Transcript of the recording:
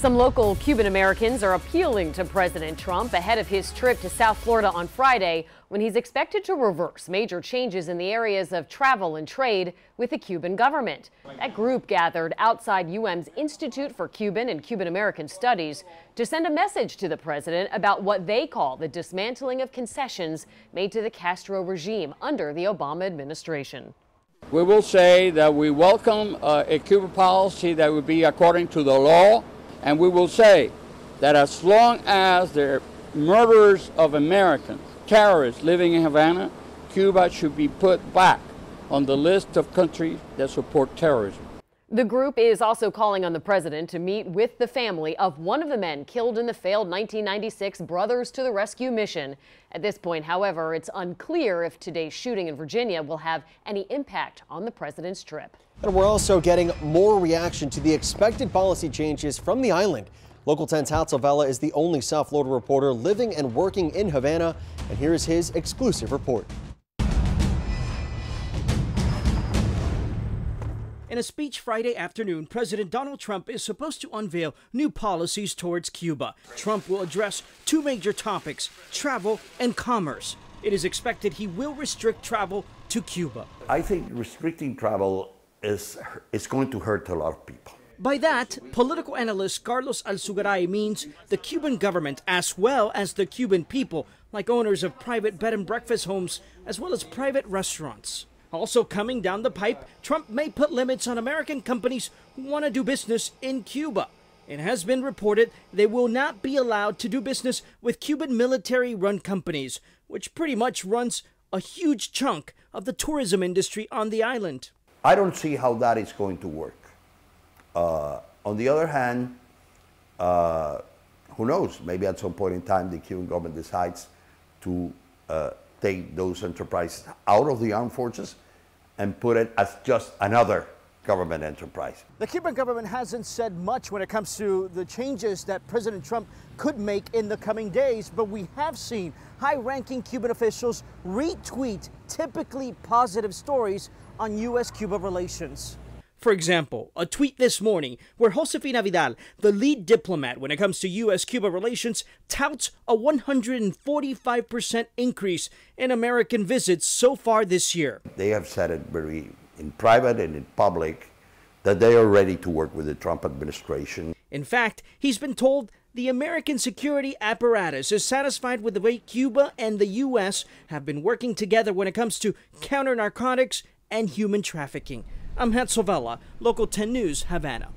Some local Cuban Americans are appealing to President Trump ahead of his trip to South Florida on Friday, when he's expected to reverse major changes in the areas of travel and trade with the Cuban government. That group gathered outside UM's Institute for Cuban and Cuban American Studies to send a message to the president about what they call the dismantling of concessions made to the Castro regime under the Obama administration. We will say that we welcome a Cuban policy that would be according to the law. And we will say that as long as there are murderers of Americans, terrorists living in Havana, Cuba should be put back on the list of countries that support terrorism. The group is also calling on the president to meet with the family of one of the men killed in the failed 1996 Brothers to the Rescue mission. At this point, however, it's unclear if today's shooting in Virginia will have any impact on the president's trip. And we're also getting more reaction to the expected policy changes from the island. Local 10's Hatzel Vela is the only South Florida reporter living and working in Havana, and here is his exclusive report. In a speech Friday afternoon, President Donald Trump is supposed to unveil new policies towards Cuba. Trump will address two major topics: travel and commerce. It is expected he will restrict travel to Cuba. I think restricting travel is going to hurt a lot of people. By that, political analyst Carlos Alzugaray means the Cuban government, as well as the Cuban people, like owners of private bed and breakfast homes, as well as private restaurants. Also coming down the pipe, Trump may put limits on American companies who want to do business in Cuba. It has been reported they will not be allowed to do business with Cuban military-run companies, which pretty much runs a huge chunk of the tourism industry on the island. I don't see how that is going to work. On the other hand, who knows? Maybe at some point in time the Cuban government decides to take those enterprises out of the armed forces and put it as just another government enterprise. The Cuban government hasn't said much when it comes to the changes that President Trump could make in the coming days, but we have seen high-ranking Cuban officials retweet typically positive stories on U.S. Cuba relations. For example, a tweet this morning where Josefina Vidal, the lead diplomat when it comes to U.S. Cuba relations, touts a 145% increase in American visits so far this year. They have said it very in private and in public that they are ready to work with the Trump administration. In fact, he's been told the American security apparatus is satisfied with the way Cuba and the U.S. have been working together when it comes to counter narcotics and human trafficking. I'm Hatzel Vela, Local 10 News, Havana.